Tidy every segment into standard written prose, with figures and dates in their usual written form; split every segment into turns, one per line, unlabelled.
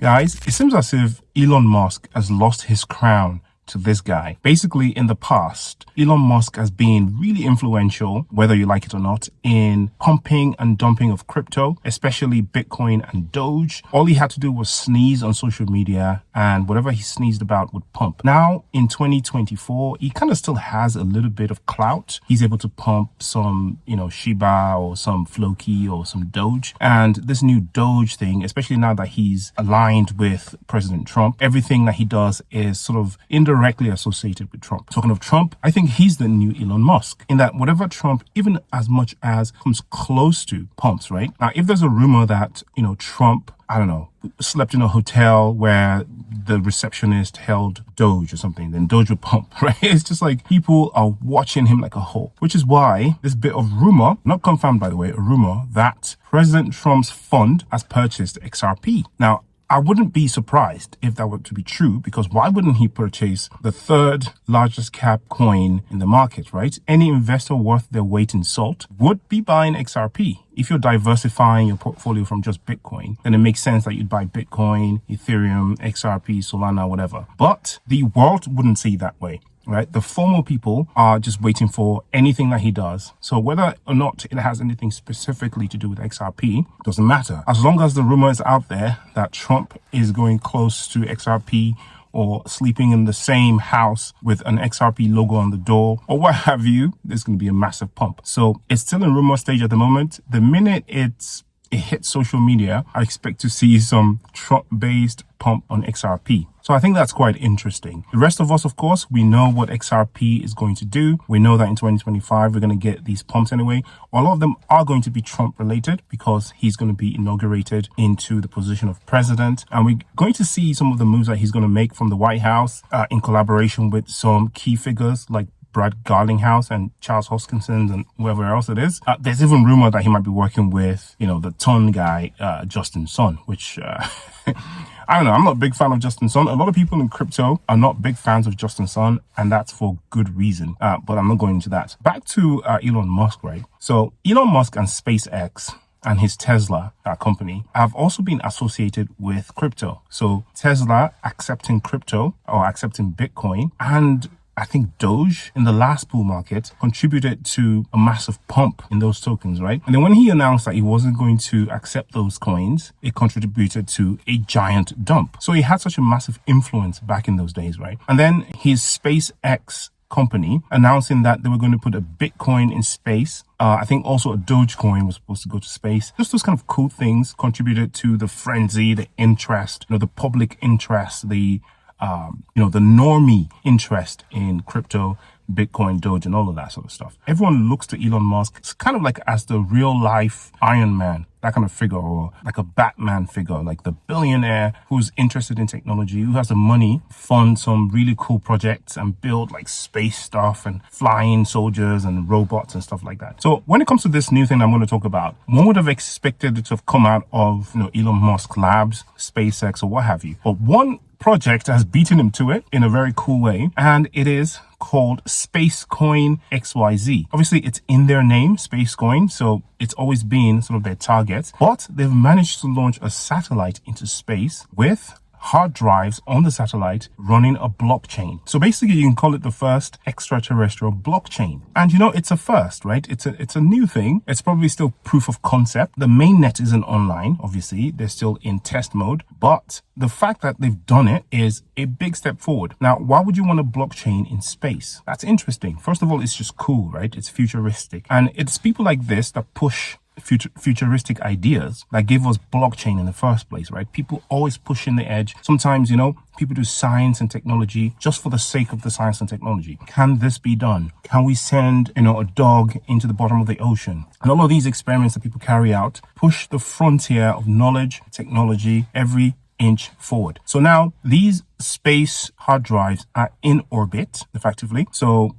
Guys, it seems as if Elon Musk has lost his crown to this guy. Basically, in the past, Elon Musk has been really influential, whether you like it or not, in pumping and dumping of crypto, especially Bitcoin and Doge. All he had to do was sneeze on social media and whatever he sneezed about would pump. Now, in 2024, he kind of still has a little bit of clout. He's able to pump some, Shiba or some Floki or some Doge. And this new Doge thing, especially now that he's aligned with President Trump, everything that he does is sort of indirectly associated with Trump. Talking of Trump, I think he's the new Elon Musk, in that whatever Trump, even as much as comes close to, pumps, right? Now, if there's a rumor that, Trump, I don't know, slept in a hotel where the receptionist held Doge or something, then Doge would pump, right? It's just like people are watching him like a hawk, which is why this bit of rumor, not confirmed by the way, a rumor that President Trump's fund has purchased XRP. Now, I wouldn't be surprised if that were to be true, because why wouldn't he purchase the third largest cap coin in the market, right? Any investor worth their weight in salt would be buying XRP. If you're diversifying your portfolio from just Bitcoin, then it makes sense that you'd buy Bitcoin, Ethereum, XRP, Solana, whatever. But the world wouldn't see it that way. Right? The formal people are just waiting for anything that he does. So whether or not it has anything specifically to do with XRP doesn't matter. As long as the rumor is out there that Trump is going close to XRP or sleeping in the same house with an XRP logo on the door or what have you, there's going to be a massive pump. So it's still in rumor stage at the moment. The minute it hits social media, I expect to see some Trump-based pump on XRP. So I think that's quite interesting. The rest of us, of course, we know what XRP is going to do. We know that in 2025, we're going to get these pumps anyway. A lot of them are going to be Trump related because he's going to be inaugurated into the position of president. And we're going to see some of the moves that he's going to make from the White House in collaboration with some key figures like Brad Garlinghouse and Charles Hoskinson and whoever else it is. There's even rumor that he might be working with, the ton guy, Justin Sun, which, I don't know. I'm not a big fan of Justin Sun. A lot of people in crypto are not big fans of Justin Sun, and that's for good reason. But I'm not going into that. Back to Elon Musk, right? So Elon Musk and SpaceX and his Tesla company have also been associated with crypto. So Tesla accepting crypto or accepting Bitcoin, and I think Doge in the last bull market contributed to a massive pump in those tokens, right? And then when he announced that he wasn't going to accept those coins, it contributed to a giant dump. So he had such a massive influence back in those days, right? And then his SpaceX company announcing that they were going to put a Bitcoin in space. I think also a Dogecoin was supposed to go to space. Just those kind of cool things contributed to the frenzy, the interest, the public interest, the normie interest in crypto, Bitcoin, Doge, and all of that sort of stuff. Everyone looks to Elon Musk. It's kind of like as the real life Iron Man, that kind of figure, or like a Batman figure, like the billionaire who's interested in technology, who has the money, fund some really cool projects and build like space stuff and flying soldiers and robots and stuff like that. So when it comes to this new thing I'm going to talk about, one would have expected it to have come out of, Elon Musk Labs, SpaceX, or what have you. But one project has beaten him to it in a very cool way, and it is called Spacecoin XYZ. Obviously, it's in their name, Spacecoin, so it's always been sort of their target, but they've managed to launch a satellite into space with hard drives on the satellite running a blockchain. So basically, you can call it the first extraterrestrial blockchain. And it's a first, right? It's a new thing. It's probably still proof of concept. The mainnet isn't online, obviously. They're still in test mode. But the fact that they've done it is a big step forward. Now, why would you want a blockchain in space? That's interesting. First of all, it's just cool, right? It's futuristic. And it's people like this that push futuristic ideas that gave us blockchain in the first place, right? People always pushing the edge. Sometimes, people do science and technology just for the sake of the science and technology. Can this be done? Can we send, a dog into the bottom of the ocean? And all of these experiments that people carry out push the frontier of knowledge, technology, every inch forward. So now these space hard drives are in orbit effectively. So,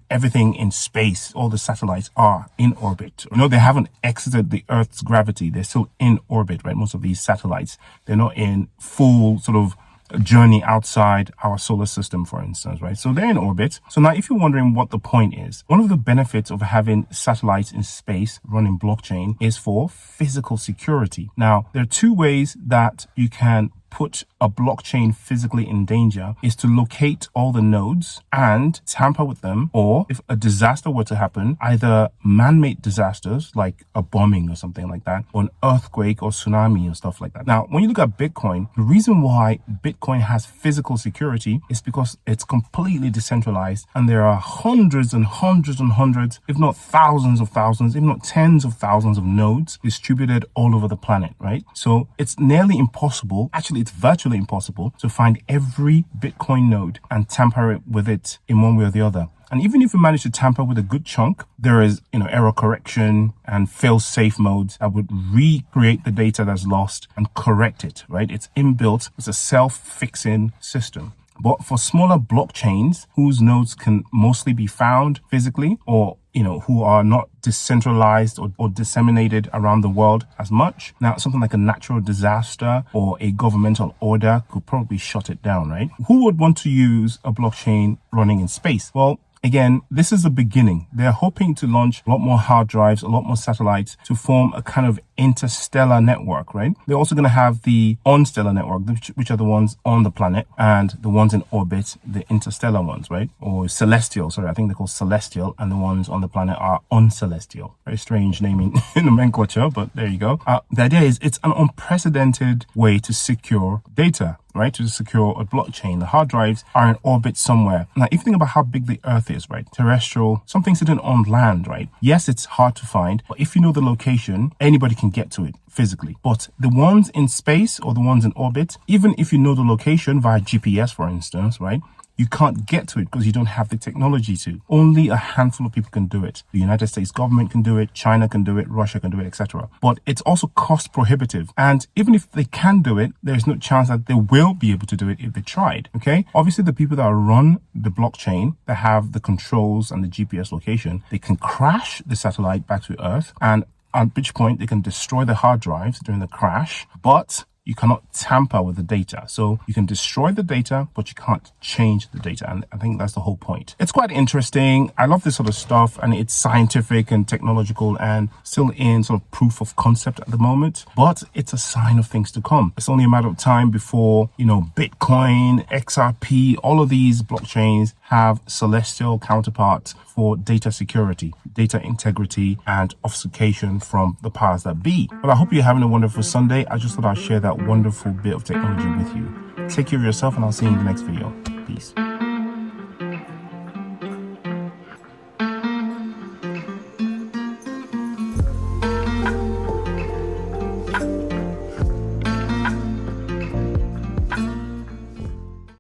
everything in space, all the satellites are in orbit. They haven't exited the Earth's gravity. They're still in orbit, right? Most of these satellites, they're not in full sort of journey outside our solar system, for instance, right? So they're in orbit. So now if you're wondering what the point is, one of the benefits of having satellites in space running blockchain is for physical security. Now, there are two ways that you can put a blockchain physically in danger is to locate all the nodes and tamper with them, or if a disaster were to happen, either man-made disasters like a bombing or something like that, or an earthquake or tsunami and stuff like that. Now, when you look at Bitcoin, the reason why Bitcoin has physical security is because it's completely decentralized, and there are hundreds and hundreds and hundreds, if not thousands of thousands, if not tens of thousands of nodes distributed all over the planet, right? So it's nearly impossible, actually it's virtually impossible, to find every Bitcoin node and tamper with it in one way or the other. And even if you manage to tamper with a good chunk, there is, error correction and fail-safe modes that would recreate the data that's lost and correct it, right? It's inbuilt. It's a self-fixing system. But for smaller blockchains whose nodes can mostly be found physically, or who are not decentralized or disseminated around the world as much. Now, something like a natural disaster or a governmental order could probably shut it down, right? Who would want to use a blockchain running in space? Well, again, this is the beginning. They're hoping to launch a lot more hard drives, a lot more satellites to form a kind of interstellar network, right? They're also going to have the on-stellar network, which are the ones on the planet, and the ones in orbit, the interstellar ones, right? Or celestial, sorry, I think they're called celestial, and the ones on the planet are uncelestial. Very strange naming nomenclature, but there you go. The idea is it's an unprecedented way to secure data, right? To secure a blockchain. The hard drives are in orbit somewhere. Now, if you think about how big the Earth is, right? Terrestrial, something sitting on land, right? Yes, it's hard to find, but if you know the location, anybody can get to it physically. But the ones in space or the ones in orbit, even if you know the location via GPS, for instance, right? You can't get to it because you don't have the technology to. Only a handful of people can do it. The United States government can do it, China can do it, Russia can do it, etc. But it's also cost prohibitive. And even if they can do it, there's no chance that they will be able to do it if they tried. Okay? Obviously, the people that run the blockchain, that have the controls and the GPS location, they can crash the satellite back to Earth, and at which point they can destroy the hard drives during the crash, but you cannot tamper with the data. So you can destroy the data, but you can't change the data. And I think that's the whole point. It's quite interesting. I love this sort of stuff, and it's scientific and technological and still in sort of proof of concept at the moment, but it's a sign of things to come. It's only a matter of time before, Bitcoin, XRP, all of these blockchains have celestial counterparts for data security, data integrity, and obfuscation from the powers that be. But I hope you're having a wonderful Sunday. I just thought I'd share that wonderful bit of technology with you. Take care of yourself, and I'll see you in the next video. Peace.